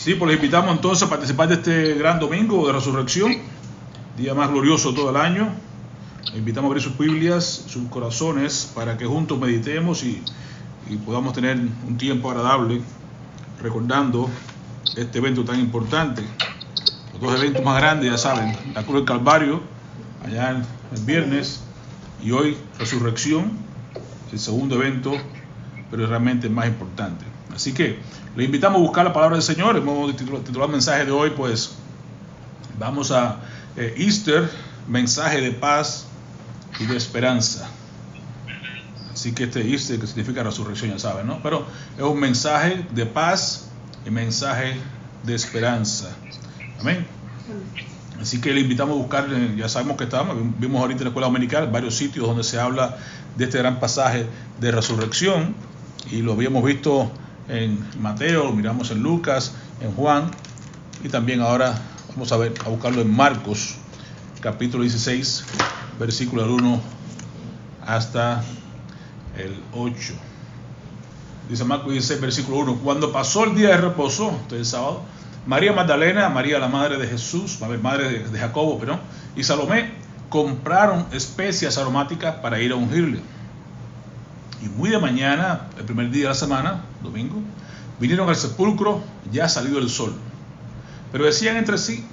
Sí, pues les invitamos entonces a participar de este gran domingo de resurrección, día más glorioso de todo el año. Les invitamos a abrir sus Biblias, sus corazones, para que juntos meditemos y podamos tener un tiempo agradable recordando este evento tan importante. Los dos eventos más grandes, ya saben, la cruz del Calvario, allá el viernes, y hoy resurrección, el segundo evento, pero es realmente el más importante. Así que le invitamos a buscar la palabra del Señor. Hemos titulado el mensaje de hoy, pues vamos a Easter, mensaje de paz y de esperanza. Así que este Easter, que significa resurrección, ya saben, ¿no? Pero es un mensaje de paz y mensaje de esperanza. Amén. Así que le invitamos a buscar, ya sabemos que vimos ahorita en la escuela dominical varios sitios donde se habla de este gran pasaje de resurrección, y lo habíamos visto en Mateo, lo miramos en Lucas, en Juan, y también ahora vamos a buscarlo en Marcos, capítulo 16, versículo del 1 hasta el 8. Dice Marcos 16, versículo 1: Cuando pasó el día de reposo, entonces el sábado, María Magdalena, María la madre de Jesús, madre de Jacobo, y Salomé compraron especias aromáticas para ir a ungirle. Y muy de mañana, el primer día de la semana, domingo, vinieron al sepulcro ya salido el sol. Pero decían entre sí: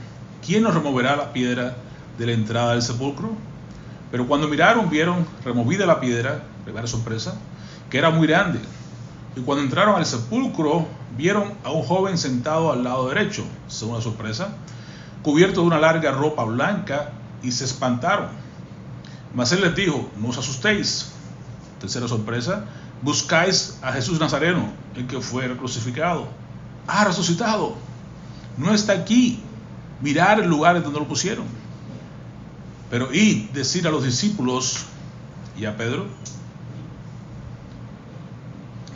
¿quién nos removerá la piedra de la entrada del sepulcro? Pero cuando miraron, vieron removida la piedra, primera sorpresa, que era muy grande. Y cuando entraron al sepulcro, vieron a un joven sentado al lado derecho, segunda sorpresa, cubierto de una larga ropa blanca, y se espantaron. Mas él les dijo: no os asustéis. Tercera sorpresa: buscáis a Jesús Nazareno, el que fue crucificado. Ha resucitado, no está aquí. Mirad el lugar donde lo pusieron. Pero id, decir a los discípulos y a Pedro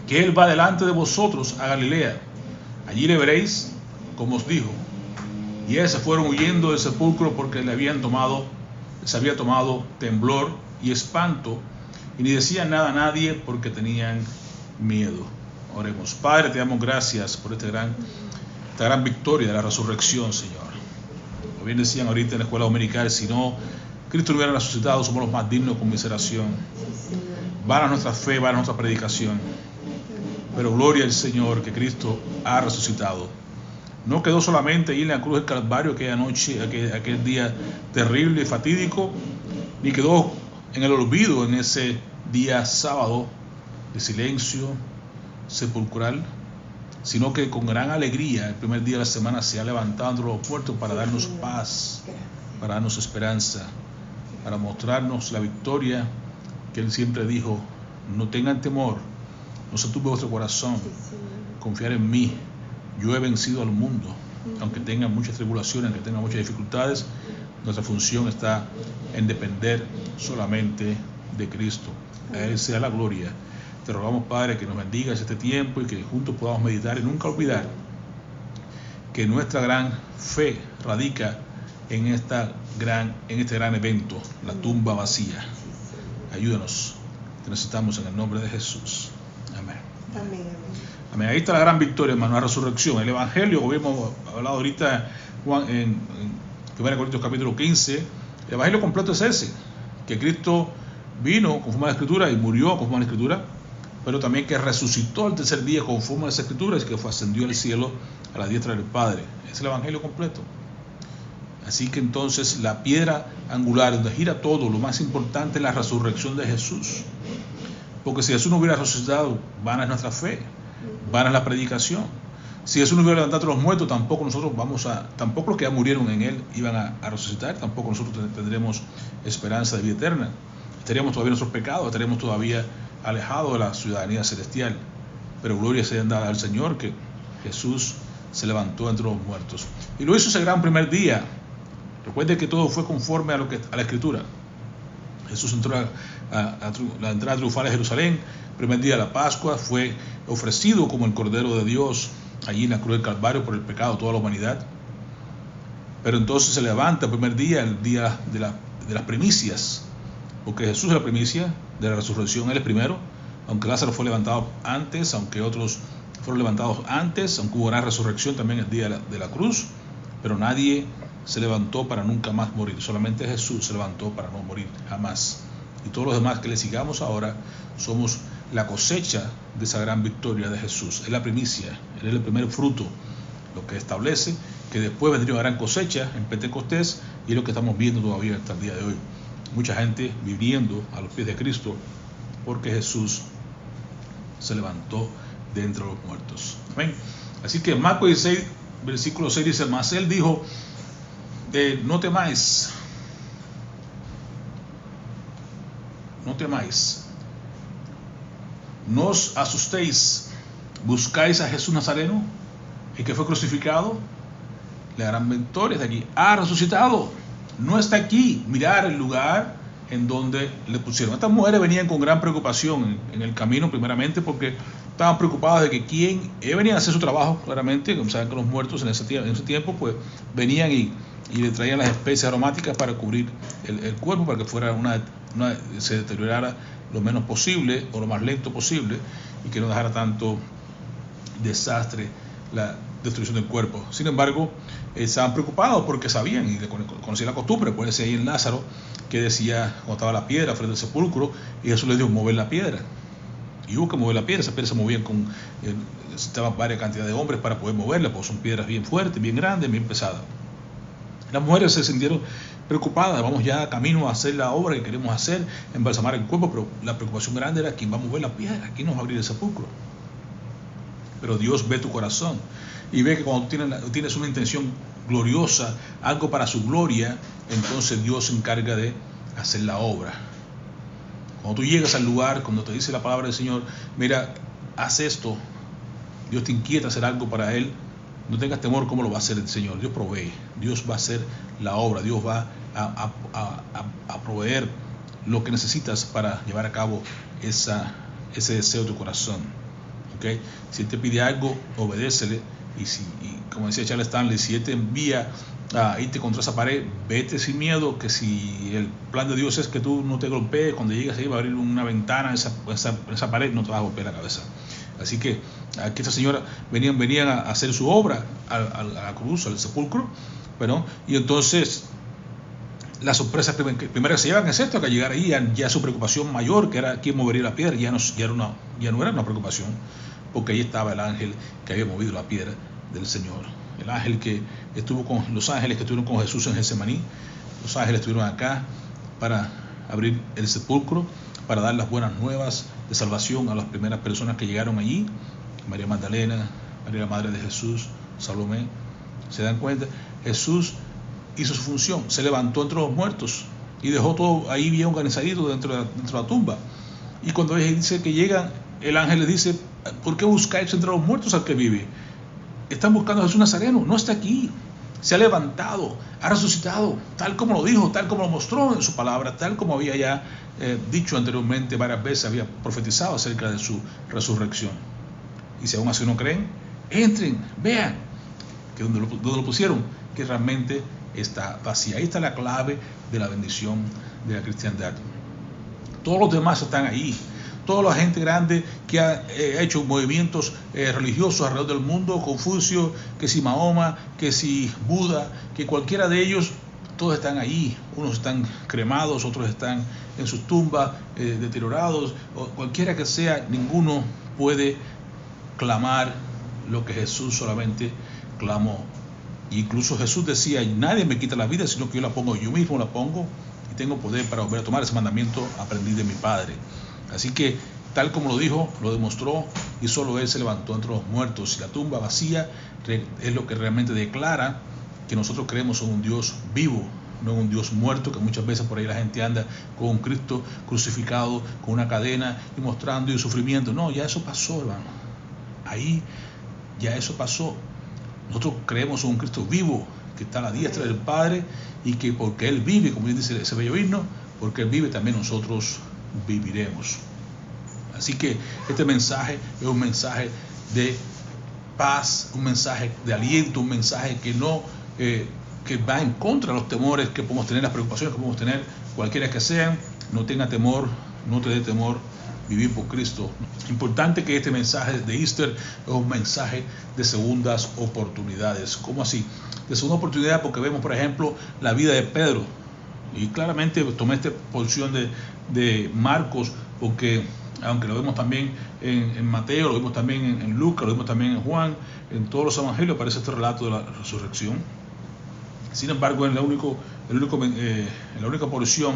que él va delante de vosotros a Galilea. Allí le veréis como os dijo. Y ellos se fueron huyendo del sepulcro, porque les había tomado temblor y espanto, y ni decían nada a nadie porque tenían miedo. Oremos. Padre, te damos gracias por esta gran victoria de la resurrección, Señor. Como bien decían ahorita en la escuela dominical, si no Cristo no hubiera resucitado, somos los más dignos de conmiseración. Vana nuestra fe, vana nuestra predicación. Pero gloria al Señor, que Cristo ha resucitado. No quedó solamente ahí en la cruz del Calvario aquella noche, aquel día terrible y fatídico, ni quedó en el olvido en ese día sábado de silencio sepulcral, sino que con gran alegría el primer día de la semana se ha levantado entre los puertos para darnos paz, para darnos esperanza, para mostrarnos la victoria que Él siempre dijo: no tengan temor, no se turbe vuestro corazón, confiar en mí, yo he vencido al mundo. Aunque tengan muchas tribulaciones, aunque tengan muchas dificultades, nuestra función está en depender solamente de Cristo. A Él sea la gloria. Te rogamos, Padre, que nos bendigas este tiempo y que juntos podamos meditar y nunca olvidar que nuestra gran fe radica en este gran evento, la tumba vacía. Ayúdanos, te necesitamos en el nombre de Jesús. Amén. Amén. Amén. Ahí está la gran victoria, hermano, la resurrección. El Evangelio, como hemos hablado ahorita en 1 Corintios capítulo 15, el Evangelio completo es ese: que Cristo vino conforme a la Escritura y murió conforme a la Escritura, pero también que resucitó el tercer día conforme a las Escrituras, y que ascendió al cielo a la diestra del Padre. Es el Evangelio completo. Así que entonces la piedra angular donde gira todo, lo más importante es la resurrección de Jesús. Porque si Jesús no hubiera resucitado, vana es nuestra fe, vana es la predicación. Si Jesús no hubiera levantado a los muertos, tampoco los que ya murieron en Él iban a resucitar, tampoco nosotros tendremos esperanza de vida eterna. Estaríamos todavía en nuestros pecados, estaríamos todavía alejados de la ciudadanía celestial. Pero gloria sea dada al Señor, que Jesús se levantó entre los muertos. Y lo hizo ese gran primer día. Recuerde que todo fue conforme a la Escritura. Jesús entró a la entrada triunfal de Jerusalén, el primer día de la Pascua, fue ofrecido como el Cordero de Dios allí en la cruz del Calvario por el pecado de toda la humanidad. Pero entonces se levanta el primer día, el día de las primicias, porque Jesús es la primicia de la resurrección, Él es primero, aunque Lázaro fue levantado antes, aunque otros fueron levantados antes, aunque hubo gran resurrección también el día de la cruz, pero nadie se levantó para nunca más morir. Solamente Jesús se levantó para no morir jamás. Y todos los demás que le sigamos ahora somos la cosecha de esa gran victoria de Jesús. Es la primicia, Él es el primer fruto, lo que establece que después vendría una gran cosecha en Pentecostés, y es lo que estamos viendo todavía hasta el día de hoy. Mucha gente viviendo a los pies de Cristo porque Jesús se levantó de entre los muertos. Amén. Así que Marcos 16, versículo 6 dice: mas Él dijo, no temáis, no os asustéis, buscáis a Jesús Nazareno, el que fue crucificado. La gran victoria está aquí, ha resucitado, no está aquí. Mirar el lugar en donde le pusieron. Estas mujeres venían con gran preocupación en el camino, primeramente porque estaban preocupadas de que venían a hacer su trabajo, claramente. Como saben que los muertos en ese tiempo pues venían y le traían las especies aromáticas para cubrir el cuerpo, para que fuera se deteriorara lo menos posible o lo más lento posible, y que no dejara tanto desastre la destrucción del cuerpo. Sin embargo, estaban preocupados porque sabían y conocían la costumbre. Puede ser ahí en Lázaro, que decía cuando estaba la piedra frente al sepulcro, y Jesús le dijo: mover la piedra. Y hubo que mover la piedra. Esa piedra se movía estaban varias cantidades de hombres para poder moverla, porque son piedras bien fuertes, bien grandes, bien pesadas. Las mujeres se sintieron preocupadas: vamos ya camino a hacer la obra que queremos hacer, embalsamar el cuerpo, pero la preocupación grande era: ¿quién va a mover la piedra? ¿Quién nos va a abrir el sepulcro? Pero Dios ve tu corazón y ve que cuando tienes una intención gloriosa, algo para su gloria, entonces Dios se encarga de hacer la obra. Cuando tú llegas al lugar, cuando te dice la palabra del Señor: mira, haz esto, Dios te inquieta a hacer algo para Él, no tengas temor. ¿Cómo lo va a hacer el Señor? Dios provee, Dios va a hacer la obra, Dios va a proveer lo que necesitas para llevar a cabo ese deseo de tu corazón. ¿Okay? Si Él te pide algo, obedécele. Y como decía Charles Stanley, si Él te envía a irte contra esa pared, vete sin miedo, que si el plan de Dios es que tú no te golpees, cuando llegues ahí va a abrir una ventana en esa pared, no te vas a golpear la cabeza. Así que aquí esta señora venían a hacer su obra a la cruz, al sepulcro, ¿bueno? Y entonces la sorpresa primera que se llevan es esto, que al llegar ahí ya su preocupación mayor, que era quién movería la piedra, ya no era una preocupación, porque ahí estaba el ángel que había movido la piedra del Señor. El ángel que estuvo con los ángeles que estuvieron con Jesús en Getsemaní. Los ángeles estuvieron acá para abrir el sepulcro, para dar las buenas nuevas de salvación a las primeras personas que llegaron allí: María Magdalena, María la madre de Jesús, Salomé. ¿Se dan cuenta? Jesús hizo su función, se levantó entre los muertos y dejó todo ahí bien organizadito dentro de la tumba. Y cuando dice que llegan, el ángel le dice: ¿por qué buscáis entre los muertos al que vive? Están buscando a Jesús Nazareno, no está aquí, se ha levantado, ha resucitado, tal como lo dijo, tal como lo mostró en su palabra, tal como había ya dicho anteriormente varias veces, había profetizado acerca de su resurrección. Y si aún así no creen, entren, vean que donde lo pusieron, que realmente está vacía. Ahí está la clave de la bendición de la cristiandad. Todos los demás están ahí. Toda la gente grande que ha hecho movimientos religiosos alrededor del mundo: Confucio, que si Mahoma, que si Buda, que cualquiera de ellos, todos están ahí. Unos están cremados, otros están en sus tumbas deteriorados, o cualquiera que sea, ninguno puede clamar lo que Jesús solamente clamó. Incluso Jesús decía: nadie me quita la vida, sino que yo la pongo, yo mismo la pongo, y tengo poder para volver a tomar. Ese mandamiento aprendí de mi Padre. Así que, tal como lo dijo, lo demostró, y solo Él se levantó entre los muertos. Y la tumba vacía es lo que realmente declara que nosotros creemos en un Dios vivo, no en un Dios muerto, que muchas veces por ahí la gente anda con un Cristo crucificado, con una cadena, y mostrando el sufrimiento. No, ya eso pasó, hermano. Ahí ya eso pasó. Nosotros creemos en un Cristo vivo, que está a la diestra del Padre, y que porque Él vive, como bien dice ese bello himno, porque Él vive, también nosotros viviremos. Así que este mensaje es un mensaje de paz, un mensaje de aliento, un mensaje que no que va en contra de los temores que podemos tener, las preocupaciones que podemos tener, cualquiera que sean. No tenga temor, no te dé temor, vivir por Cristo. Importante que este mensaje de Easter es un mensaje de segundas oportunidades. ¿Cómo así? De segunda oportunidad porque vemos, por ejemplo, la vida de Pedro. Y claramente tomé esta porción de Marcos porque, aunque lo vemos también en Mateo, lo vemos también en Lucas, lo vemos también en Juan, en todos los evangelios aparece este relato de la resurrección. Sin embargo, en la única porción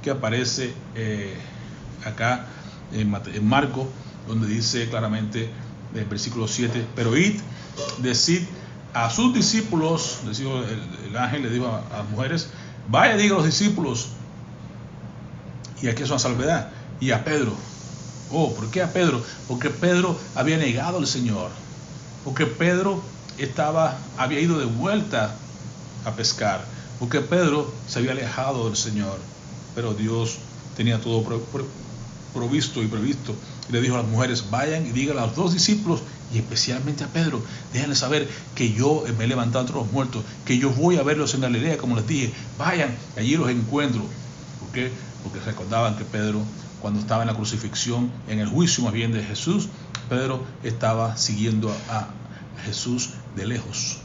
que aparece acá en Marcos, donde dice claramente en el versículo 7, pero id, decid a sus discípulos, el ángel le dijo a las mujeres, vaya, diga a los discípulos, y aquí es una salvedad, y a Pedro. Oh, ¿por qué a Pedro? Porque Pedro había negado al Señor, porque Pedro había ido de vuelta a pescar, porque Pedro se había alejado del Señor, pero Dios tenía todo provisto y previsto, y le dijo a las mujeres, vayan y digan a los dos discípulos, y especialmente a Pedro, déjenle saber que yo me he levantado entre los muertos, que yo voy a verlos en Galilea, como les dije, vayan, allí los encuentro. ¿Por qué? Porque recordaban que Pedro, cuando estaba en la crucifixión, en el juicio más bien de Jesús, Pedro estaba siguiendo a Jesús de lejos,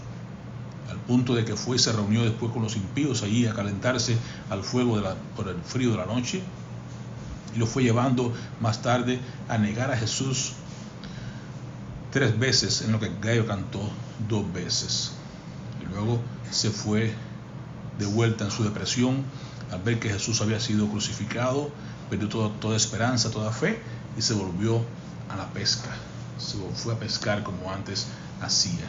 al punto de que fue y se reunió después con los impíos allí a calentarse al fuego por el frío de la noche, y lo fue llevando más tarde a negar a Jesús 3 veces, en lo que el gallo cantó 2 veces. Y luego se fue de vuelta en su depresión al ver que Jesús había sido crucificado, perdió toda esperanza, toda fe, y se volvió a la pesca. Se fue a pescar como antes hacía,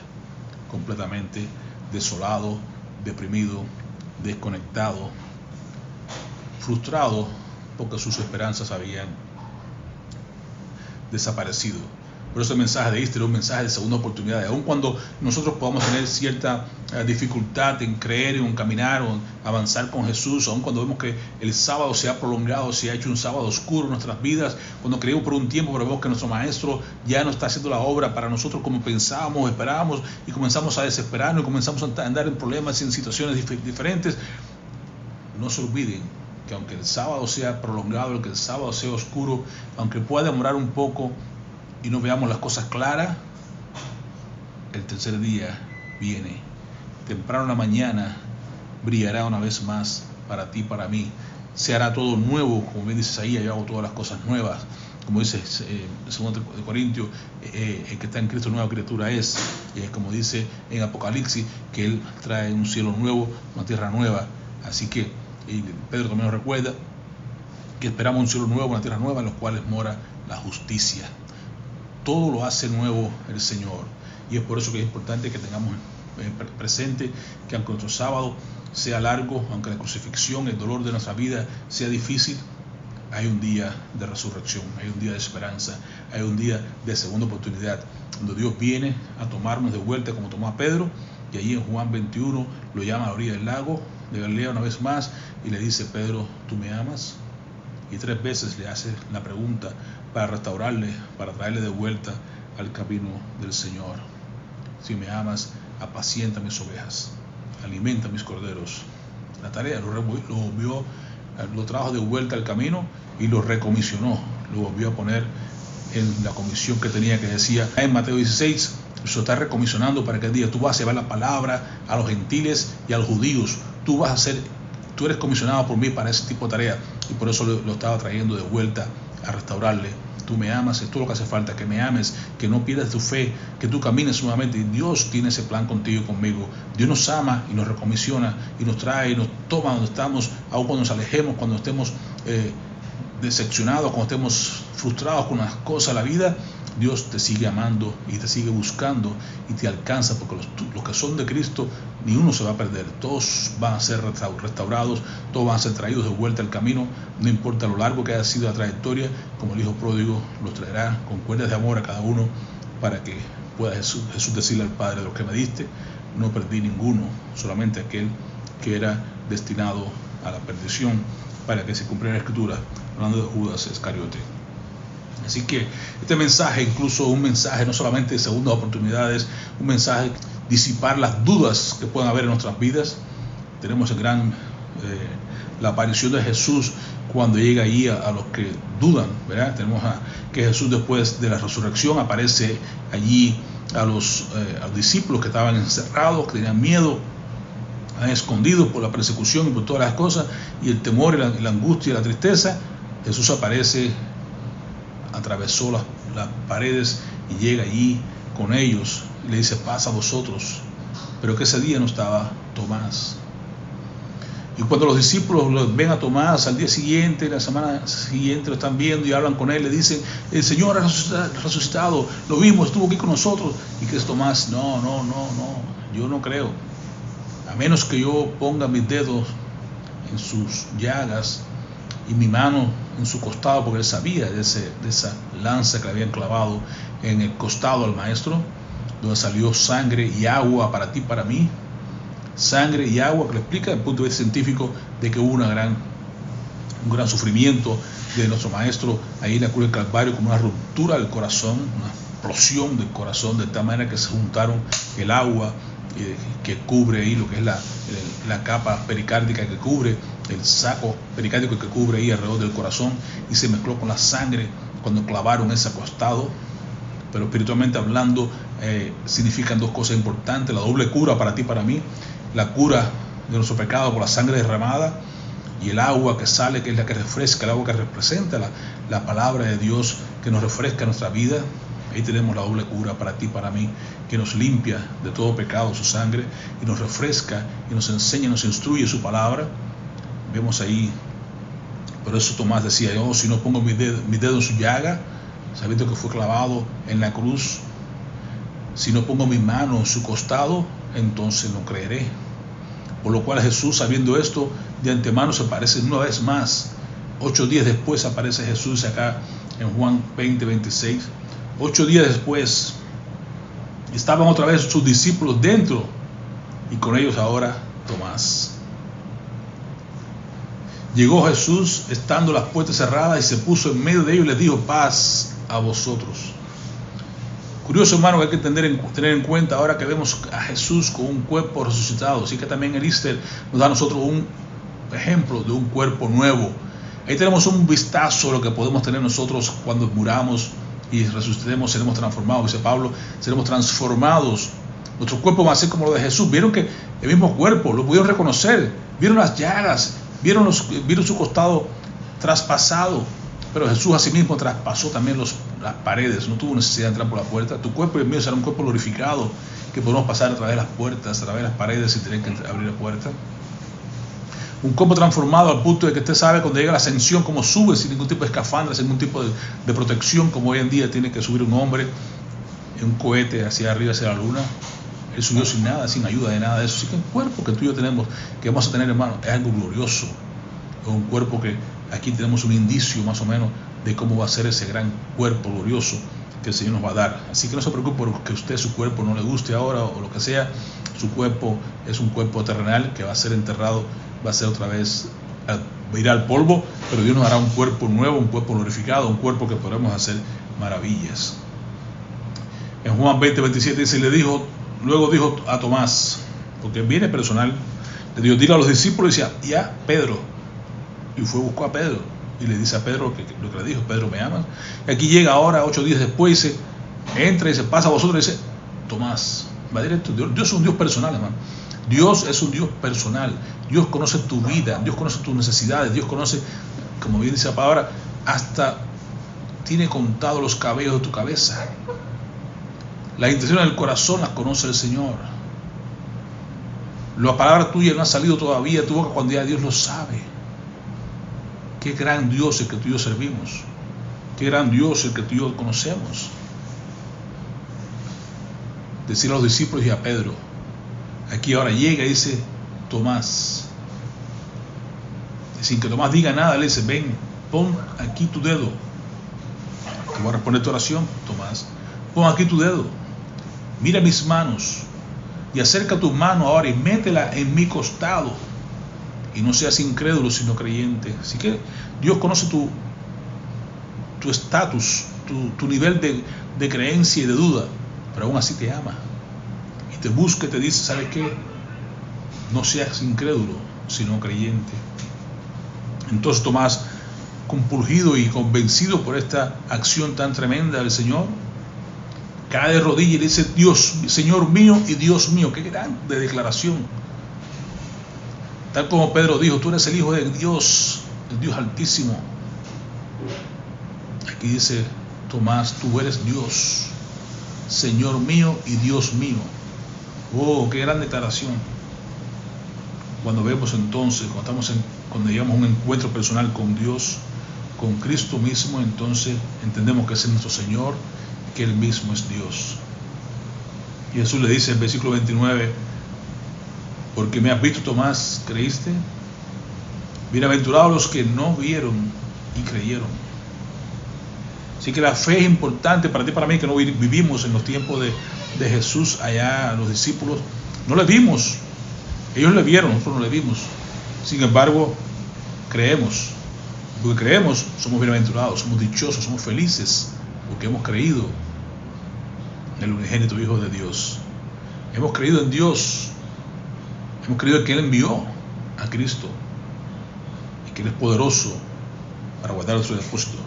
completamente desolado, deprimido, desconectado, frustrado, porque sus esperanzas habían desaparecido. Por eso el mensaje de Easter es un mensaje de segunda oportunidad. Aun cuando nosotros podamos tener cierta dificultad en creer, en caminar o en avanzar con Jesús, aun cuando vemos que el sábado se ha prolongado, se ha hecho un sábado oscuro en nuestras vidas, cuando creemos por un tiempo, pero vemos que nuestro Maestro ya no está haciendo la obra para nosotros como pensábamos, esperábamos, y comenzamos a desesperarnos y comenzamos a andar en problemas y en situaciones diferentes, no se olviden que aunque el sábado sea prolongado, aunque el sábado sea oscuro, aunque pueda demorar un poco y no veamos las cosas claras, el tercer día viene. Temprano en la mañana brillará una vez más para ti, para mí. Se hará todo nuevo, como bien dice ahí, yo hago todas las cosas nuevas. Como dice 2 Corintios, el que está en Cristo nueva criatura es. Como dice en Apocalipsis, que Él trae un cielo nuevo, una tierra nueva. Así que y Pedro también nos recuerda que esperamos un cielo nuevo, una tierra nueva, en los cuales mora la justicia. Todo lo hace nuevo el Señor, y es por eso que es importante que tengamos presente que aunque nuestro sábado sea largo, aunque la crucifixión, el dolor de nuestra vida sea difícil, hay un día de resurrección, hay un día de esperanza, hay un día de segunda oportunidad, donde Dios viene a tomarnos de vuelta como tomó a Pedro, y allí en Juan 21 lo llama a la orilla del lago de Galilea una vez más y le dice, Pedro, ¿tú me amas? Y 3 veces le hace la pregunta para restaurarle, para traerle de vuelta al camino del Señor. Si me amas, apacienta mis ovejas, alimenta mis corderos. La tarea lo trajo de vuelta al camino y lo recomisionó, lo volvió a poner en la comisión que tenía, que decía en Mateo 16, se está recomisionando para que el día tú vas a llevar la palabra a los gentiles y a los judíos. Tú eres comisionado por mí para ese tipo de tarea, y por eso lo estaba trayendo de vuelta a restaurarle. Tú me amas, es todo lo que hace falta, que me ames, que no pierdas tu fe, que tú camines nuevamente. Y Dios tiene ese plan contigo y conmigo. Dios nos ama y nos recomisiona y nos trae y nos toma donde estamos, aun cuando nos alejemos, cuando estemos decepcionados, cuando estemos frustrados con las cosas de la vida. Dios te sigue amando y te sigue buscando y te alcanza, porque los que son de Cristo, ni uno se va a perder. Todos van a ser restaurados, todos van a ser traídos de vuelta al camino, no importa lo largo que haya sido la trayectoria. Como el Hijo Pródigo, los traerá con cuerdas de amor a cada uno, para que pueda Jesús decirle al Padre, de los que me diste, no perdí ninguno, solamente aquel que era destinado a la perdición, para que se cumpliera la Escritura, hablando de Judas Iscariote. Así que este mensaje, incluso un mensaje no solamente de segundas oportunidades, un mensaje disipar las dudas que puedan haber en nuestras vidas. Tenemos el gran la aparición de Jesús cuando llega allí a los que dudan, ¿verdad? Tenemos que Jesús después de la resurrección aparece allí a los discípulos que estaban encerrados, que tenían miedo, escondidos por la persecución y por todas las cosas, y el temor y la angustia y la tristeza. Jesús aparece, atravesó las paredes y llega allí con ellos y le dice: paz a vosotros. Pero que ese día no estaba Tomás. Y cuando los discípulos ven a Tomás al día siguiente, la semana siguiente, lo están viendo y hablan con él, le dicen: el Señor ha resucitado, lo vimos, estuvo aquí con nosotros. Y que es Tomás: no, yo no creo, a menos que yo ponga mis dedos en sus llagas y mi mano en su costado, porque él sabía de esa lanza que le habían clavado en el costado al maestro, donde salió sangre y agua para ti, para mí. Sangre y agua, que lo explica desde el punto de vista científico de que hubo un gran sufrimiento de nuestro maestro ahí en la cruz del Calvario, como una ruptura del corazón, una explosión del corazón, de tal manera que se juntaron el agua que cubre ahí lo que es la capa pericárdica que cubre, el saco pericárdico que cubre ahí alrededor del corazón, y se mezcló con la sangre cuando clavaron ese costado. Pero espiritualmente hablando, significan dos cosas importantes: la doble cura para ti, para mí, la cura de nuestro pecado por la sangre derramada, y el agua que sale, que es la que refresca, el agua que representa la palabra de Dios, que nos refresca nuestra vida. Ahí tenemos la doble cura para ti, para mí, que nos limpia de todo pecado su sangre, y nos refresca, y nos enseña, nos instruye su palabra. Vemos ahí, por eso Tomás decía: yo, si no pongo mi dedo en su llaga, sabiendo que fue clavado en la cruz, si no pongo mi mano en su costado, entonces no creeré. Por lo cual Jesús, sabiendo esto de antemano, se aparece una vez más. 8 días después aparece Jesús acá en Juan 20:26. 8 días después estaban otra vez sus discípulos dentro, y con ellos ahora Tomás. Llegó Jesús estando las puertas cerradas y se puso en medio de ellos y les dijo: paz a vosotros. Curioso, hermano, que hay que tener en cuenta ahora que vemos a Jesús con un cuerpo resucitado. Así que también el Easter nos da a nosotros un ejemplo de un cuerpo nuevo. Ahí tenemos un vistazo de lo que podemos tener nosotros cuando muramos y resucitemos. Seremos transformados, dice Pablo, seremos transformados. Nuestro cuerpo va a ser como lo de Jesús. Vieron que el mismo cuerpo, lo pudieron reconocer, vieron las llagas, vieron su costado traspasado. Pero Jesús asimismo traspasó también las paredes, no tuvo necesidad de entrar por la puerta. Tu cuerpo y el mío será un cuerpo glorificado, que podemos pasar a través de las puertas, a través de las paredes, sin tener que abrir la puerta. Un cuerpo transformado al punto de que usted sabe cuando llega la ascensión cómo sube, sin ningún tipo de escafandra, sin ningún tipo de protección, como hoy en día tiene que subir un hombre en un cohete hacia arriba, hacia la luna. Él subió sin nada, sin ayuda de nada de eso. Así que el cuerpo que tú y yo tenemos, que vamos a tener, hermano, es algo glorioso. Es un cuerpo que aquí tenemos un indicio más o menos de cómo va a ser ese gran cuerpo glorioso que el Señor nos va a dar. Así que no se preocupe porque a usted su cuerpo no le guste ahora o lo que sea. Su cuerpo es un cuerpo terrenal que va a ser enterrado, va a ser otra vez, irá al polvo, pero Dios nos dará un cuerpo nuevo, un cuerpo glorificado, un cuerpo que podremos hacer maravillas. En Juan 20:27 dice: luego dijo a Tomás, porque viene personal, le dijo: dile a los discípulos, y decía: ya Pedro. Y fue, buscó a Pedro y le dice a Pedro lo que le dijo: Pedro, ¿me amas? Y aquí llega ahora 8 días después, dice, entra y dice: pasa a vosotros, y dice: Tomás, va directo. Dios es un Dios personal, hermano. Dios es un Dios personal. Dios conoce tu vida, Dios conoce tus necesidades, Dios conoce, como bien dice la palabra, hasta tiene contado los cabellos de tu cabeza. Las intenciones del corazón las conoce el Señor. La palabra tuya no ha salido todavía de tu boca cuando ya Dios lo sabe. Qué gran Dios el que tú y yo servimos. Qué gran Dios el que tú y yo conocemos. Decir a los discípulos y a Pedro. Aquí ahora llega y dice: Tomás. Sin que Tomás diga nada, le dice: ven, pon aquí tu dedo. Te voy a responder tu oración, Tomás. Pon aquí tu dedo. Mira mis manos. Y acerca tu mano ahora y métela en mi costado. Y no seas incrédulo, sino creyente. Así que Dios conoce tu estatus, tu nivel de creencia y de duda, pero aún así te ama. Y te busca y te dice: ¿sabes qué? No seas incrédulo, sino creyente. Entonces Tomás, compulgido y convencido por esta acción tan tremenda del Señor, cae de rodillas y dice: Dios, Señor mío y Dios mío. Qué grande declaración. Tal como Pedro dijo: tú eres el Hijo de Dios, el Dios Altísimo. Aquí dice Tomás: tú eres Dios, Señor mío y Dios mío. Oh, qué gran declaración. Cuando vemos entonces, cuando llegamos a un encuentro personal con Dios, con Cristo mismo, entonces entendemos que ese es nuestro Señor, que Él mismo es Dios. Y Jesús le dice en versículo 29: porque me has visto, Tomás, ¿creíste? Bienaventurados los que no vieron y creyeron. Así que la fe es importante para ti y para mí, que no vivimos en los tiempos de Jesús allá, los discípulos. No le vimos. Ellos le vieron, nosotros no le vimos. Sin embargo, creemos. Porque creemos, somos bienaventurados, somos dichosos, somos felices, porque hemos creído en el unigénito Hijo de Dios. Hemos creído en Dios. Hemos creído que Él envió a Cristo y que Él es poderoso para guardar su depósito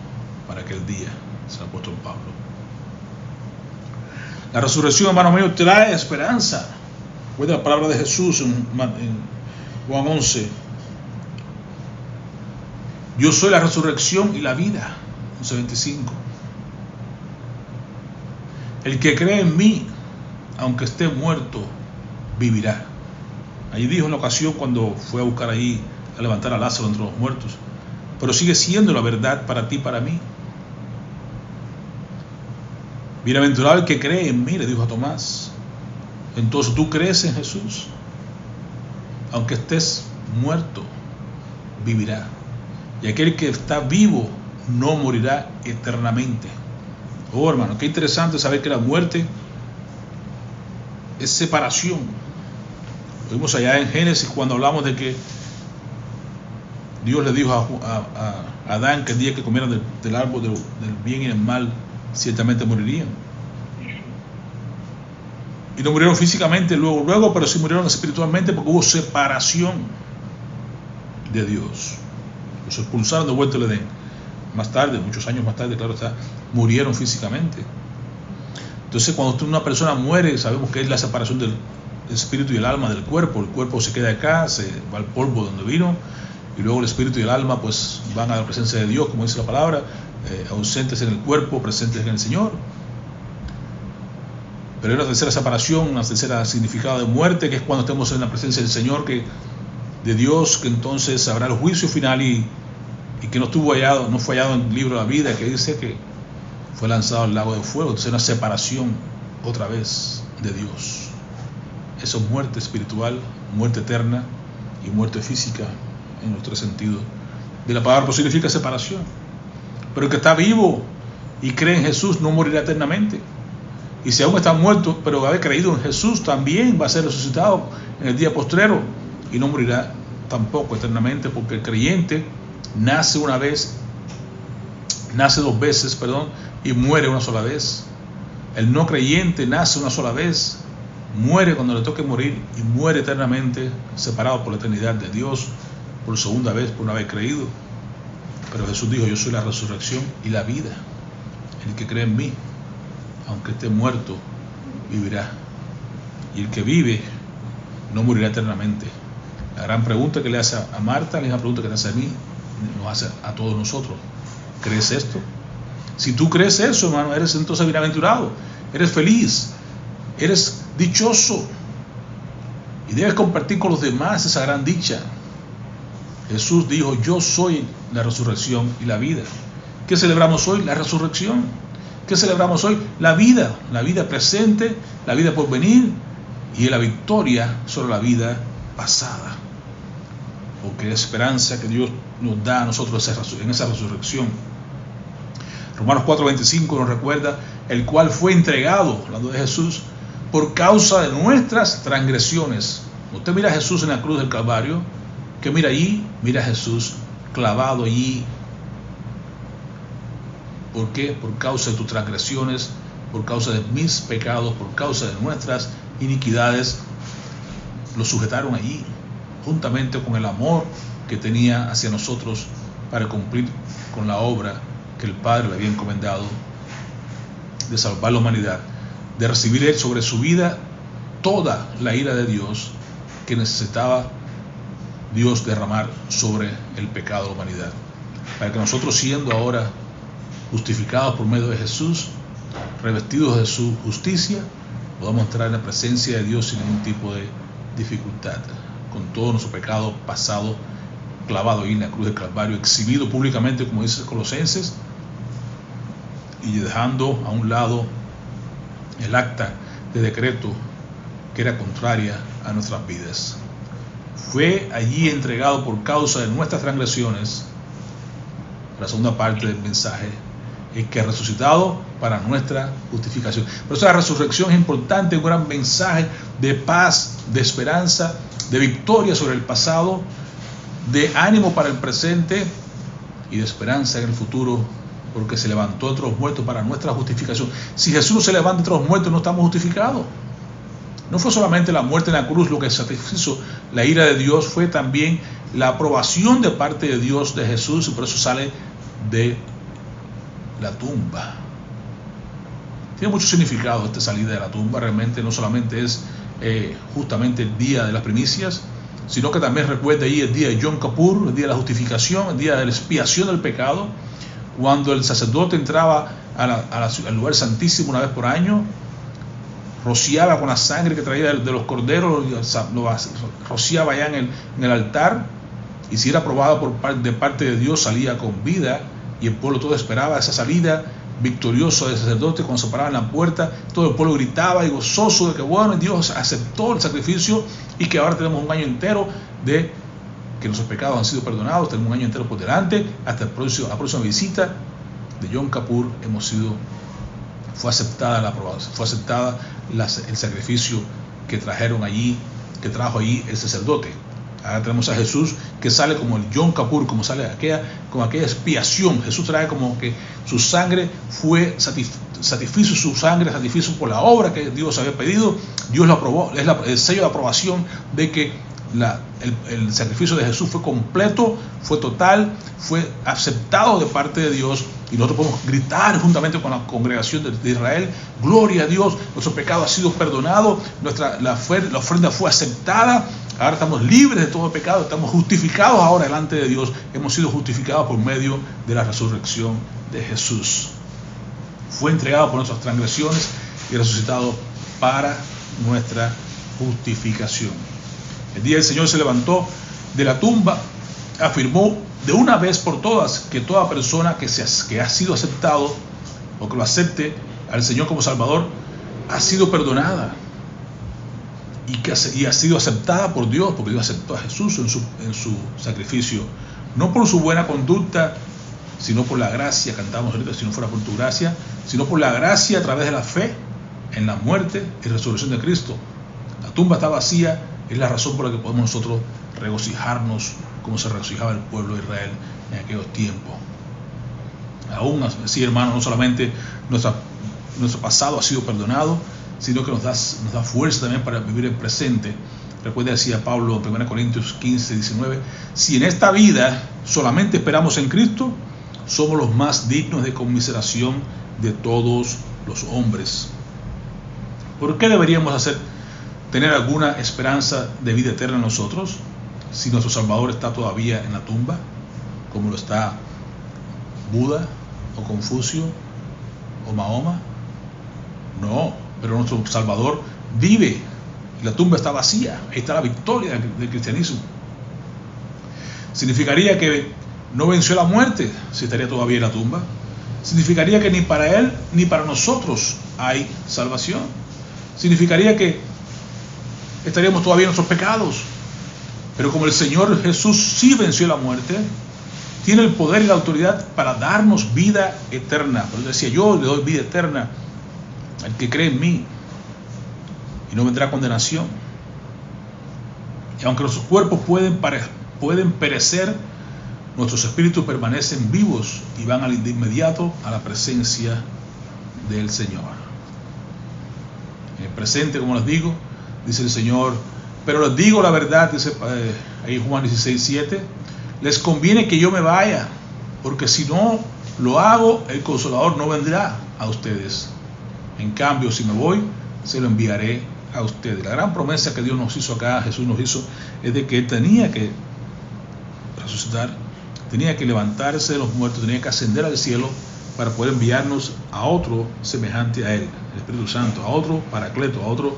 para aquel día, dice el apóstol Pablo. La resurrección, hermano mío, trae esperanza. Recuerda la palabra de Jesús en Juan 11. Yo soy la resurrección y la vida. 11:25. El que cree en mí, aunque esté muerto, vivirá. Allí dijo en la ocasión cuando fue a buscar ahí, a levantar a Lázaro entre los muertos. Pero sigue siendo la verdad para ti y para mí. Bienaventurado el que cree en mí, le dijo a Tomás. Entonces, ¿tú crees en Jesús? Aunque estés muerto, vivirá. Y aquel que está vivo no morirá eternamente. Oh, hermano, qué interesante saber que la muerte es separación. Lo vimos allá en Génesis cuando hablamos de que Dios le dijo a Adán que el día que comieran del árbol del bien y del mal, ciertamente morirían. Y no murieron físicamente luego, pero sí murieron espiritualmente, porque hubo separación de Dios. Los expulsaron de vuelta al Edén. Más tarde, muchos años más tarde, claro está, murieron físicamente. Entonces, cuando una persona muere, sabemos que es la separación del espíritu y el alma del cuerpo. El cuerpo se queda acá, se va al polvo donde vino, y luego el espíritu y el alma pues van a la presencia de Dios, como dice la palabra, ausentes en el cuerpo, presentes en el Señor. Pero hay una tercera separación, una tercera significado de muerte, que es cuando estemos en la presencia del Señor, de Dios, que entonces habrá el juicio final y que no fue hallado en el libro de la vida, que dice que fue lanzado al lago de fuego. Entonces una separación otra vez de Dios. Eso es muerte espiritual, muerte eterna y muerte física en los tres sentidos de la palabra, pues significa separación. Pero el que está vivo y cree en Jesús no morirá eternamente. Y si aún está muerto, pero haber creído en Jesús, también va a ser resucitado en el día postrero y no morirá tampoco eternamente, porque el creyente nace dos veces, y muere una sola vez. El no creyente nace una sola vez, muere cuando le toque morir y muere eternamente, separado por la eternidad de Dios por segunda vez por no haber creído. Pero Jesús dijo: yo soy la resurrección y la vida. El que cree en mí, aunque esté muerto, vivirá. Y el que vive no morirá eternamente. La gran pregunta que le hace a Marta, la misma pregunta que le hace a mí, nos hace a todos nosotros: ¿crees esto? Si tú crees eso, hermano, eres entonces bienaventurado, eres feliz, eres dichoso, y debes compartir con los demás esa gran dicha. Jesús dijo: yo soy la resurrección y la vida. ¿Qué celebramos hoy? La resurrección. ¿Qué celebramos hoy? La vida presente, la vida por venir y la victoria sobre la vida pasada. Porque es esperanza que Dios nos da a nosotros en esa resurrección. Romanos 4:25 nos recuerda: el cual fue entregado, hablando de Jesús, por causa de nuestras transgresiones. Usted mira a Jesús en la cruz del Calvario, que mira allí, mira a Jesús clavado allí. ¿Por qué? Por causa de tus transgresiones, por causa de mis pecados, por causa de nuestras iniquidades, lo sujetaron allí, juntamente con el amor que tenía hacia nosotros para cumplir con la obra que el Padre le había encomendado de salvar la humanidad, de recibir él sobre su vida toda la ira de Dios que necesitaba Dios derramar sobre el pecado de la humanidad, para que nosotros, siendo ahora justificados por medio de Jesús, revestidos de su justicia, podamos entrar en la presencia de Dios sin ningún tipo de dificultad, con todo nuestro pecado pasado clavado ahí en la cruz del Calvario, exhibido públicamente, como dice Colosenses, y dejando a un lado el acta de decreto que era contraria a nuestras vidas. Fue allí entregado por causa de nuestras transgresiones. La segunda parte del mensaje es que ha resucitado para nuestra justificación. Por eso la resurrección es importante, un gran mensaje de paz, de esperanza, de victoria sobre el pasado, de ánimo para el presente y de esperanza en el futuro, porque se levantó entre los muertos para nuestra justificación. Si Jesús no se levanta entre los muertos, no estamos justificados. No fue solamente la muerte en la cruz lo que satisfizo la ira de Dios, fue también la aprobación de parte de Dios de Jesús, y por eso sale de la tumba. Tiene mucho significado esta salida de la tumba. Realmente no solamente es justamente el día de las primicias, sino que también recuerda ahí el día de Yom Kippur, el día de la justificación, el día de la expiación del pecado, cuando el sacerdote entraba al lugar santísimo una vez por año, rociaba con la sangre que traía de los corderos, lo rociaba allá en el altar, y si era aprobado de parte de Dios, salía con vida, y el pueblo todo esperaba esa salida victoriosa del sacerdote. Cuando se paraba en la puerta, todo el pueblo gritaba y gozoso de que bueno, Dios aceptó el sacrificio y que ahora tenemos un año entero de que nuestros pecados han sido perdonados. Tenemos un año entero por delante hasta la próxima visita de Yom Kippur. Fue aceptada el sacrificio que trajo allí el sacerdote. Ahora tenemos a Jesús que sale como el Yom Kippur, como sale con aquella expiación. Jesús trae como que su sangre fue sacrificio por la obra que Dios había pedido. Dios lo aprobó, es el sello de aprobación de que el sacrificio de Jesús fue completo, fue total, fue aceptado de parte de Dios, y nosotros podemos gritar juntamente con la congregación de Israel: gloria a Dios, nuestro pecado ha sido perdonado, la ofrenda fue aceptada, ahora estamos libres de todo pecado, estamos justificados ahora delante de Dios, hemos sido justificados por medio de la resurrección de Jesús. Fue entregado por nuestras transgresiones y resucitado para nuestra justificación. El día del Señor se levantó de la tumba, afirmó de una vez por todas que toda persona que ha sido aceptado o que lo acepte al Señor como Salvador ha sido perdonada y ha sido aceptada por Dios, porque Dios aceptó a Jesús en su sacrificio, no por su buena conducta, sino por la gracia. Cantamos ahorita: si no fuera por tu gracia, sino por la gracia a través de la fe en la muerte y resurrección de Cristo. La tumba está vacía, es la razón por la que podemos nosotros regocijarnos como se regocijaba el pueblo de Israel en aquellos tiempos. Aún así, hermano, no solamente nuestro pasado ha sido perdonado, sino que nos da fuerza también para vivir el presente. Recuerda, decía Pablo en 1 Corintios 15, 19: si en esta vida solamente esperamos en Cristo, somos los más dignos de conmiseración de todos los hombres. ¿Por qué deberíamos tener alguna esperanza de vida eterna en nosotros si nuestro Salvador está todavía en la tumba, como lo está Buda o Confucio o Mahoma? No, pero nuestro Salvador vive y la tumba está vacía. Ahí está la victoria del cristianismo. ¿Significaría que no venció la muerte si estaría todavía en la tumba? ¿Significaría que ni para él ni para nosotros hay salvación? ¿Significaría que estaríamos todavía en nuestros pecados? Pero como el Señor Jesús sí venció la muerte, tiene el poder y la autoridad para darnos vida eterna. Pero decía: yo le doy vida eterna al que cree en mí, y no vendrá condenación. Y aunque nuestros cuerpos pueden perecer, nuestros espíritus permanecen vivos y van de inmediato a la presencia del Señor. En el presente, como les digo, dice el Señor: pero les digo la verdad, dice ahí Juan 16:7, les conviene que yo me vaya, porque si no lo hago, el Consolador no vendrá a ustedes. En cambio, si me voy, se lo enviaré a ustedes. La gran promesa que Dios nos hizo acá, Jesús nos hizo, es de que Él tenía que resucitar, tenía que levantarse de los muertos, tenía que ascender al cielo para poder enviarnos a otro semejante a Él, el Espíritu Santo, a otro Paracleto, a otro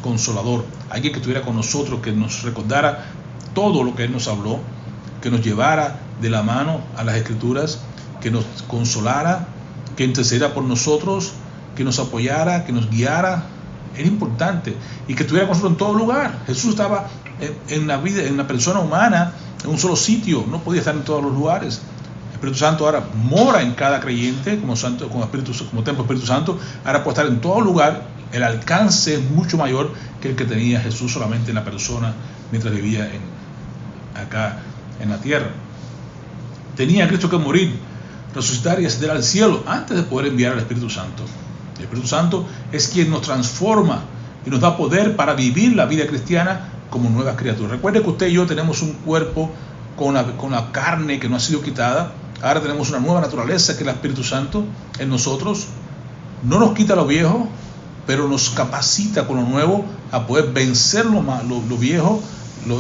Consolador, alguien que estuviera con nosotros, que nos recordara todo lo que Él nos habló, que nos llevara de la mano a las Escrituras, que nos consolara, que intercediera por nosotros, que nos apoyara, que nos guiara. Era importante, y que estuviera con nosotros en todo lugar. Jesús estaba en la vida, en la persona humana, en un solo sitio, no podía estar en todos los lugares. El Espíritu Santo ahora mora en cada creyente como santo, como templo del Espíritu Santo. Ahora puede estar en todo lugar. El alcance es mucho mayor que el que tenía Jesús solamente en la persona mientras vivía acá en la tierra. Tenía Cristo que morir, resucitar y ascender al cielo antes de poder enviar al Espíritu Santo. El Espíritu Santo es quien nos transforma y nos da poder para vivir la vida cristiana como nuevas criaturas. Recuerde que usted y yo tenemos un cuerpo con la carne que no ha sido quitada. Ahora tenemos una nueva naturaleza, que es el Espíritu Santo en nosotros. No nos quita lo viejo, pero nos capacita con lo nuevo a poder vencer lo viejo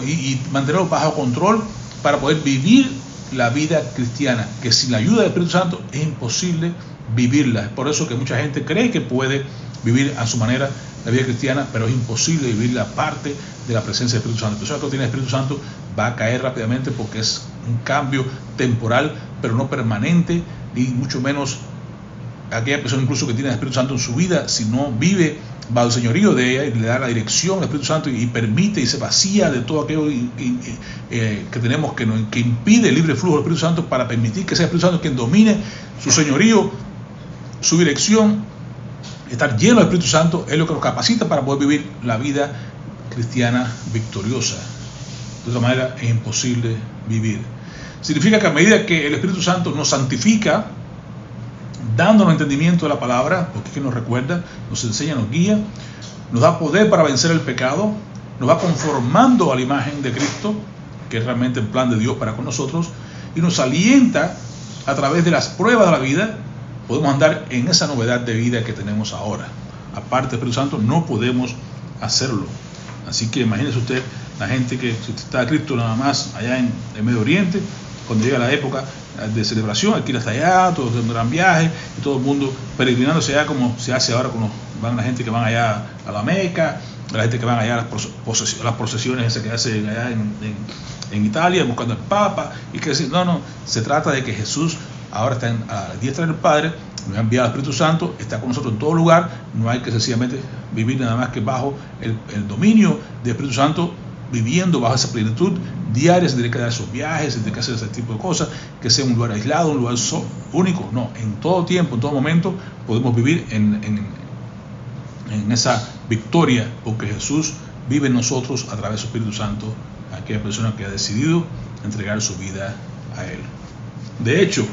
y mantenerlo bajo control para poder vivir la vida cristiana, que sin la ayuda del Espíritu Santo es imposible vivirla. Es por eso que mucha gente cree que puede vivir a su manera la vida cristiana, pero es imposible vivir la parte de la presencia del Espíritu Santo. La persona que tiene el Espíritu Santo va a caer rápidamente porque es un cambio temporal, pero no permanente, ni mucho menos aquella persona incluso que tiene el Espíritu Santo en su vida, si no vive bajo el señorío de ella y le da la dirección al Espíritu Santo y permite y se vacía de todo aquello que tenemos que impide el libre flujo del Espíritu Santo, para permitir que sea el Espíritu Santo quien domine su señorío, su dirección. Estar lleno del Espíritu Santo es lo que nos capacita para poder vivir la vida cristiana victoriosa. De otra manera es imposible vivir. Significa que a medida que el Espíritu Santo nos santifica, dándonos entendimiento de la palabra, porque es que nos recuerda, nos enseña, nos guía, nos da poder para vencer el pecado, nos va conformando a la imagen de Cristo, que es realmente el plan de Dios para con nosotros, y nos alienta a través de las pruebas de la vida. Podemos andar en esa novedad de vida que tenemos ahora. Aparte del Espíritu Santo no podemos hacerlo. Así que imagínese usted la gente que, si usted está a Cristo nada más allá en Medio Oriente, cuando llega la época de celebración, hay que ir hasta allá, todos en un gran viaje, y todo el mundo peregrinándose allá, como se hace ahora cuando van la gente que van allá a la Meca, la gente que van allá a las procesiones esas que hacen allá en Italia, buscando al Papa, y que decir, no, se trata de que Jesús ahora está a la diestra del Padre, nos ha enviado al Espíritu Santo, está con nosotros en todo lugar. No hay que sencillamente vivir nada más que bajo el dominio del Espíritu Santo, viviendo bajo esa plenitud diaria, sin tener que dar esos viajes, sin tener que hacer ese tipo de cosas, que sea un lugar aislado, un lugar único. No, en todo tiempo, en todo momento podemos vivir en esa victoria, porque Jesús vive en nosotros a través del Espíritu Santo, aquella persona que ha decidido entregar su vida a Él. De hecho,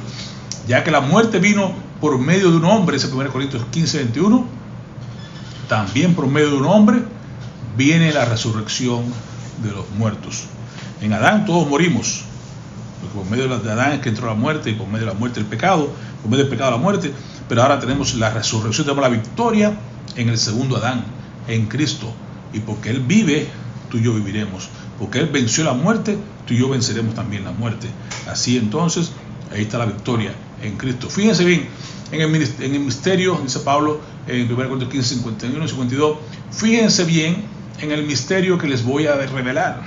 ya que la muerte vino por medio de un hombre, ese 1 Corintios 15:21, también por medio de un hombre viene la resurrección de los muertos. En Adán todos morimos, porque por medio de Adán es que entró la muerte, y por medio de la muerte el pecado, por medio del pecado la muerte, pero ahora tenemos la resurrección, tenemos la victoria en el segundo Adán, en Cristo, y porque Él vive, tú y yo viviremos, porque Él venció la muerte, tú y yo venceremos también la muerte. Así entonces, ahí está la victoria en Cristo. Fíjense bien, en el misterio, dice Pablo en 1 Corintios 15, 51 y 52, fíjense bien en el misterio que les voy a revelar.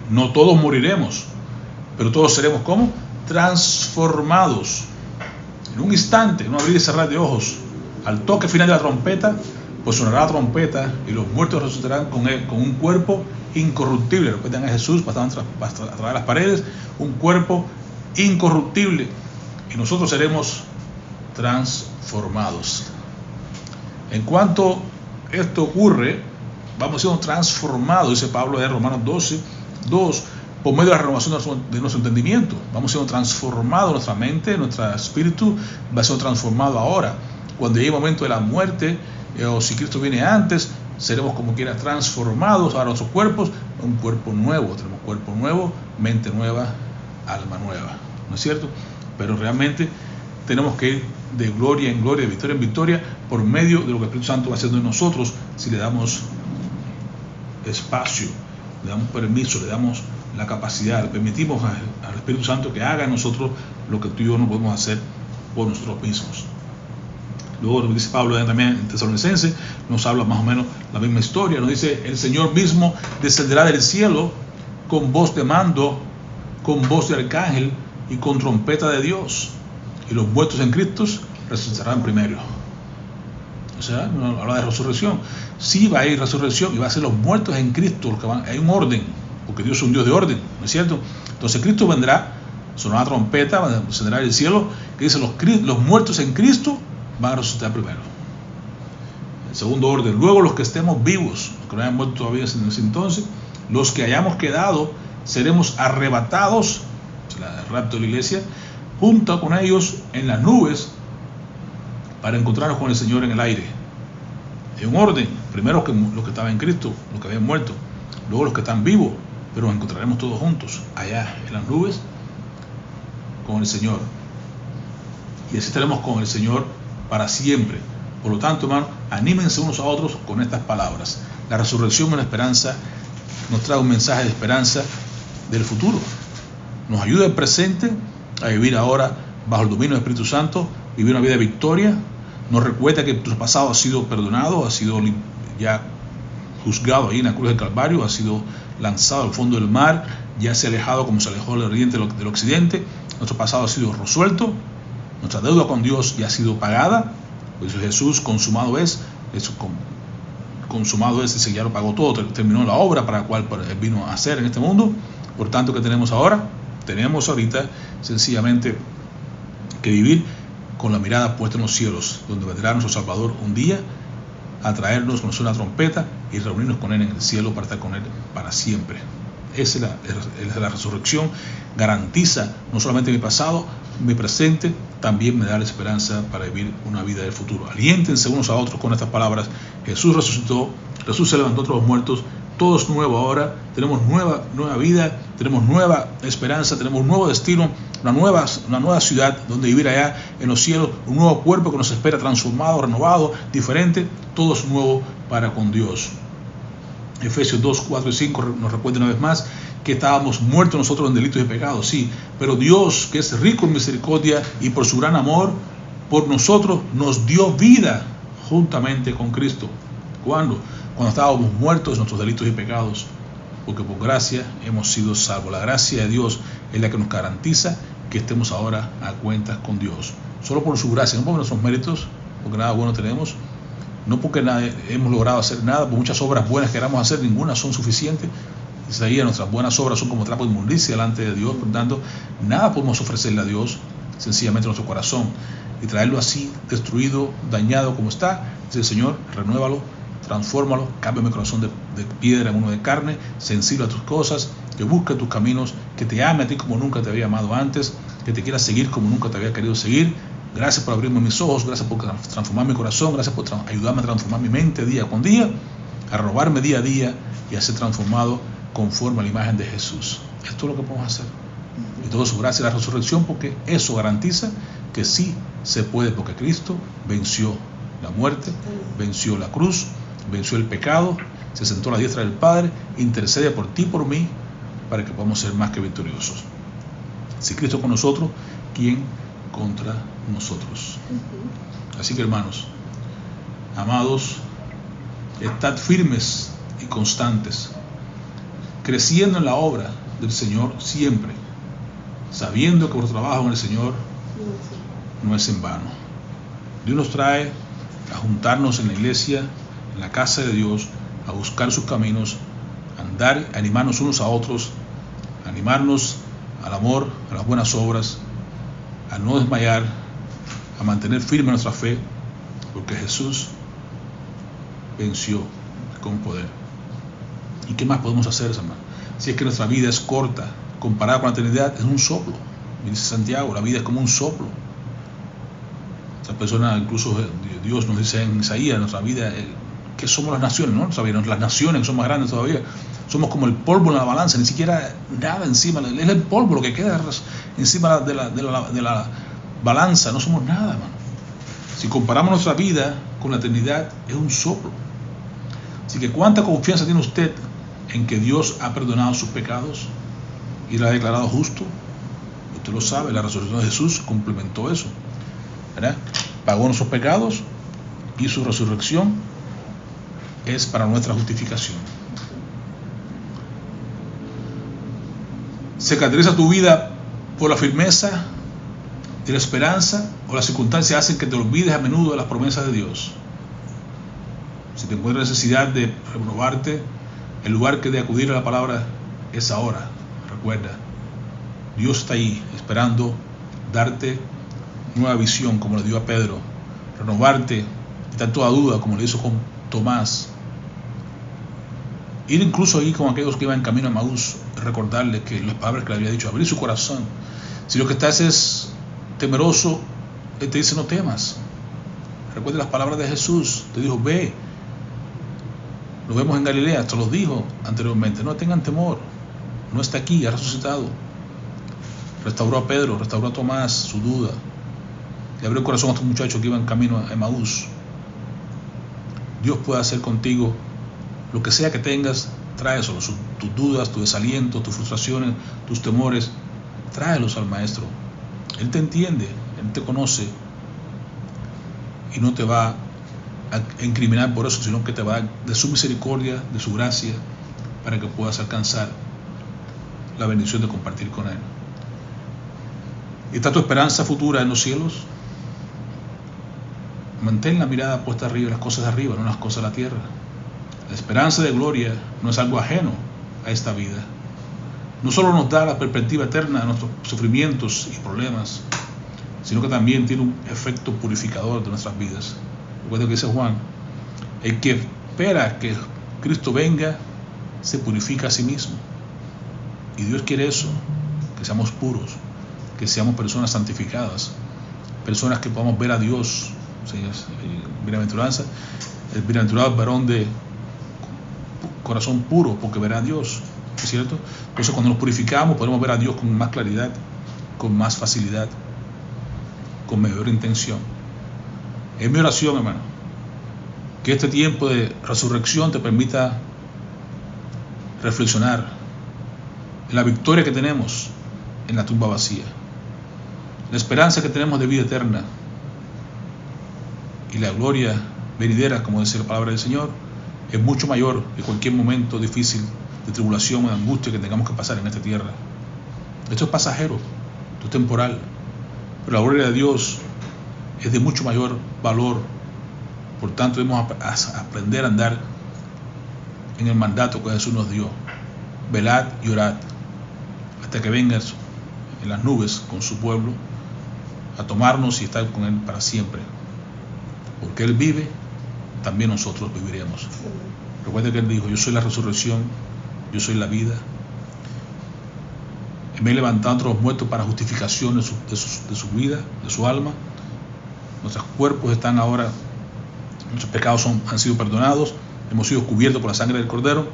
No todos moriremos, pero todos seremos ¿cómo? Transformados. En un instante, en un abrir y cerrar de ojos, al toque final de la trompeta, pues sonará la trompeta y los muertos resucitarán con un cuerpo incorruptible. Recuerden a Jesús, pasaban a través de las paredes, un cuerpo incorruptible, y nosotros seremos transformados. En cuanto esto ocurre, vamos siendo transformados, dice Pablo en Romanos 12:2, por medio de la renovación de nuestro entendimiento. Vamos siendo transformados, nuestra mente, nuestro espíritu va siendo transformado ahora. Cuando llegue el momento de la muerte, o si Cristo viene antes, seremos como quiera transformados. Ahora nuestros cuerpos, un cuerpo nuevo, tenemos cuerpo nuevo, mente nueva, alma nueva, ¿no es cierto? Pero realmente tenemos que ir de gloria en gloria, de victoria en victoria, por medio de lo que el Espíritu Santo va haciendo en nosotros, si le damos espacio, le damos permiso, le damos la capacidad, le permitimos al Espíritu Santo que haga en nosotros lo que tú y yo no podemos hacer por nosotros mismos. Luego lo que dice Pablo también en Tesalonicenses, nos habla más o menos la misma historia, nos dice: el Señor mismo descenderá del cielo con voz de mando, con voz de arcángel y con trompeta de Dios, y los muertos en Cristo resucitarán primero. O sea, habla de resurrección. Sí va a ir resurrección y va a ser los muertos en Cristo los que van. Hay un orden, porque Dios es un Dios de orden, ¿no es cierto? Entonces Cristo vendrá, sonará la trompeta, descenderá del cielo, que dice: los muertos en Cristo van a resucitar primero. El segundo orden. Luego los que estemos vivos, los que no hayan muerto todavía en ese entonces, los que hayamos quedado, seremos arrebatados, el rapto de la iglesia, junto con ellos en las nubes, para encontrarnos con el Señor en el aire. En un orden. Primero los que estaban en Cristo, los que habían muerto, luego los que están vivos, pero nos encontraremos todos juntos allá en las nubes con el Señor, y así estaremos con el Señor para siempre. Por lo tanto, hermano, anímense unos a otros con estas palabras. La resurrección es una esperanza, nos trae un mensaje de esperanza del futuro, nos ayuda el presente a vivir ahora bajo el dominio del Espíritu Santo, vivir una vida de victoria. Nos recuerda que tu pasado ha sido perdonado, ha sido ya juzgado ahí en la cruz del Calvario, ha sido lanzado al fondo del mar, ya se ha alejado como se alejó el oriente del occidente. Nuestro pasado ha sido resuelto, nuestra deuda con Dios ya ha sido pagada. Por eso Jesús, consumado es, consumado es, dice, ya lo pagó todo, terminó la obra para la cual Él vino a hacer en este mundo. Por tanto, ¿qué tenemos ahora? Tenemos ahorita sencillamente que vivir con la mirada puesta en los cielos, donde vendrá nuestro Salvador un día a traernos con una trompeta y reunirnos con Él en el cielo para estar con Él para siempre. Esa es la resurrección. Garantiza no solamente mi pasado, mi presente, también me da la esperanza para vivir una vida del futuro. Aliéntense unos a otros con estas palabras. Jesús resucitó, Jesús se levantó entre los muertos, todo es nuevo ahora, tenemos nueva vida, tenemos nueva esperanza, tenemos un nuevo destino, una nueva ciudad donde vivir allá en los cielos, un nuevo cuerpo que nos espera transformado, renovado, diferente, todo es nuevo para con Dios. Efesios 2, 4 y 5 nos recuerda una vez más que estábamos muertos nosotros en delitos y pecados, sí, pero Dios, que es rico en misericordia y por su gran amor por nosotros, nos dio vida juntamente con Cristo. ¿Cuándo? Cuando estábamos muertos en nuestros delitos y pecados, porque por gracia hemos sido salvos. La gracia de Dios es la que nos garantiza que estemos ahora a cuentas con Dios. Solo por su gracia, no por nuestros méritos, porque nada bueno tenemos, no porque hemos logrado hacer nada, por muchas obras buenas que queramos hacer, ninguna son suficientes. Isaías, nuestras buenas obras son como trapo de inmundicia delante de Dios, por tanto, nada podemos ofrecerle a Dios, sencillamente nuestro corazón, y traerlo así, destruido, dañado como está. Dice el Señor: renuévalo, transfórmalo, cambia mi corazón de piedra en uno de carne, sensible a tus cosas, que busque tus caminos, que te ame a ti como nunca te había amado antes, que te quiera seguir como nunca te había querido seguir. Gracias por abrirme mis ojos, gracias por transformar mi corazón, gracias por ayudarme a transformar mi mente día con día, a renovarme día a día y a ser transformado conforme a la imagen de Jesús. Esto es lo que podemos hacer. Y todo eso gracias a la resurrección, porque eso garantiza que sí se puede, porque Cristo venció la muerte, venció la cruz, venció el pecado, se sentó a la diestra del Padre, intercede por ti y por mí, para que podamos ser más que victoriosos. Si Cristo con nosotros, ¿quién contra nosotros? Así que, hermanos, amados, estad firmes y constantes, creciendo en la obra del Señor siempre, sabiendo que vuestro trabajo en el Señor no es en vano. Dios nos trae a juntarnos en la iglesia, en la casa de Dios, a buscar sus caminos, a andar, a animarnos unos a otros, a animarnos al amor, a las buenas obras, a no desmayar, a mantener firme nuestra fe, porque Jesús venció con poder. ¿Y qué más podemos hacer, hermano? Si es que nuestra vida es corta, comparada con la eternidad, es un soplo. Dice Santiago, la vida es como un soplo. Esta persona, incluso Dios nos dice en Isaías, nuestra vida, que somos las naciones, ¿no? Las naciones que son más grandes todavía, Somos como el polvo en la balanza, ni siquiera nada encima. Es el polvo lo que queda encima de la balanza. No somos nada, hermano. Si comparamos nuestra vida con la eternidad, es un soplo. Así que ¿cuánta confianza tiene usted en que Dios ha perdonado sus pecados y lo ha declarado justo? Usted lo sabe, la resurrección de Jesús complementó eso, ¿verdad? Pagó nuestros pecados y su resurrección es para nuestra justificación. ¿Se caracteriza tu vida por la firmeza de la esperanza o las circunstancias hacen que te olvides a menudo de las promesas de Dios? Si te encuentras necesidad de renovarte, el lugar que de acudir a la palabra es ahora. Recuerda, Dios está ahí esperando darte nueva visión como le dio a Pedro, renovarte, quitar toda duda como le hizo con Tomás, ir incluso ahí con aquellos que iban en camino a Emaús, recordarles que las palabras que le había dicho, abrir su corazón. Si lo que estás es temeroso, Él te dice no temas. Recuerda las palabras de Jesús, te dijo ve. Lo vemos en Galilea, esto lo dijo anteriormente, no tengan temor, no está aquí, ha resucitado. Restauró a Pedro, restauró a Tomás, su duda. Le abrió el corazón a estos muchachos que iban en camino a Emaús. Dios puede hacer contigo lo que sea que tengas, tráeselo, tus dudas, tu desaliento, tus frustraciones, tus temores, tráelos al Maestro. Él te entiende, Él te conoce y no te va a incriminar por eso, sino que te va a dar de su misericordia, de su gracia, para que puedas alcanzar la bendición de compartir con Él. ¿Y está tu esperanza futura en los cielos? Mantén la mirada puesta arriba, las cosas de arriba, no las cosas de la tierra. La esperanza de gloria no es algo ajeno a esta vida. No solo nos da la perspectiva eterna de nuestros sufrimientos y problemas, sino que también tiene un efecto purificador de nuestras vidas. Recuerda que dice Juan, el que espera que Cristo venga, se purifica a sí mismo. Y Dios quiere eso, que seamos puros, que seamos personas santificadas, personas que podamos ver a Dios. Bienaventuranza, el bienaventurado varón de corazón puro, porque verá a Dios, ¿es cierto? Entonces cuando nos purificamos podemos ver a Dios con más claridad, con más facilidad, con mejor intención. Es mi oración, hermano, que este tiempo de resurrección te permita reflexionar en la victoria que tenemos en la tumba vacía, la esperanza que tenemos de vida eterna y la gloria venidera, como dice la palabra del Señor, es mucho mayor que cualquier momento difícil de tribulación o de angustia que tengamos que pasar en esta tierra. Esto es pasajero, esto es temporal, pero la gloria de Dios es de mucho mayor valor. Por tanto, debemos aprender a andar en el mandato que Jesús nos dio: velad y orad hasta que vengas en las nubes con su pueblo a tomarnos y estar con Él para siempre. Porque Él vive, también nosotros viviremos. Recuerda que Él dijo: yo soy la resurrección, yo soy la vida. Me he levantado entre los muertos para justificación de su vida, de su alma. Nuestros cuerpos están ahora, nuestros pecados han sido perdonados, hemos sido cubiertos por la sangre del Cordero.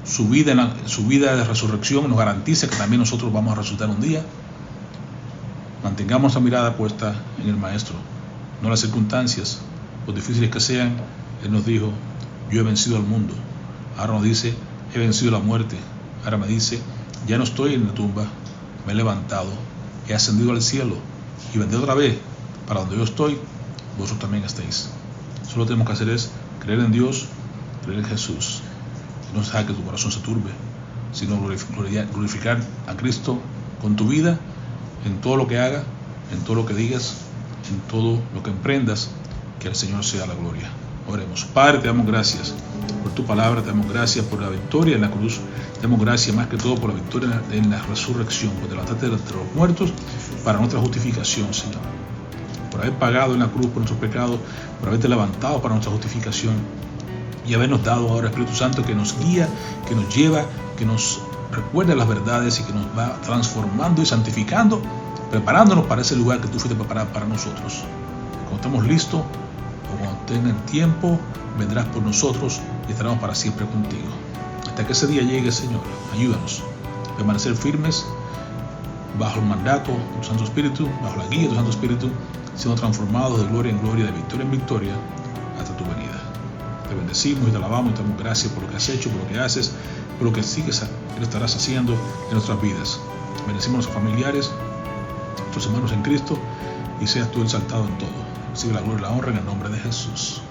Su vida de resurrección nos garantiza que también nosotros vamos a resucitar un día. Mantengamos la mirada puesta en el Maestro, no las circunstancias, por difíciles que sean. Él nos dijo: yo he vencido al mundo. Ahora nos dice: he vencido la muerte. Ahora me dice: ya no estoy en la tumba, me he levantado, he ascendido al cielo y vendré otra vez para donde yo estoy, vosotros también estéis. Solo tenemos que hacer es creer en Dios, creer en Jesús. No dejar que tu corazón se turbe, sino glorificar a Cristo con tu vida, en todo lo que hagas, en todo lo que digas, en todo lo que emprendas. Que el Señor sea la gloria. Oremos. Padre, te damos gracias por tu palabra, te damos gracias por la victoria en la cruz, te damos gracias más que todo por la victoria en la resurrección, por levantarte de entre los muertos para nuestra justificación, Señor. Por haber pagado en la cruz por nuestros pecados, por haberte levantado para nuestra justificación y habernos dado ahora Espíritu Santo que nos guía, que nos lleva, que nos recuerda las verdades y que nos va transformando y santificando, preparándonos para ese lugar que tú fuiste preparado para nosotros. Cuando estemos listos, o cuando tengan tiempo, vendrás por nosotros y estaremos para siempre contigo. hasta que ese día llegue, Señor, ayúdanos a permanecer firmes bajo el mandato de tu Santo Espíritu, bajo la guía de tu Santo Espíritu, siendo transformados de gloria en gloria, de victoria en victoria, hasta tu venida. Te bendecimos y te alabamos y te damos gracias por lo que has hecho, por lo que haces, por lo que sigues y lo estarás haciendo en nuestras vidas. Bendecimos a nuestros familiares, a nuestros hermanos en Cristo, y seas tú exaltado en todo. Recibe la gloria y la honra en el nombre de Jesús.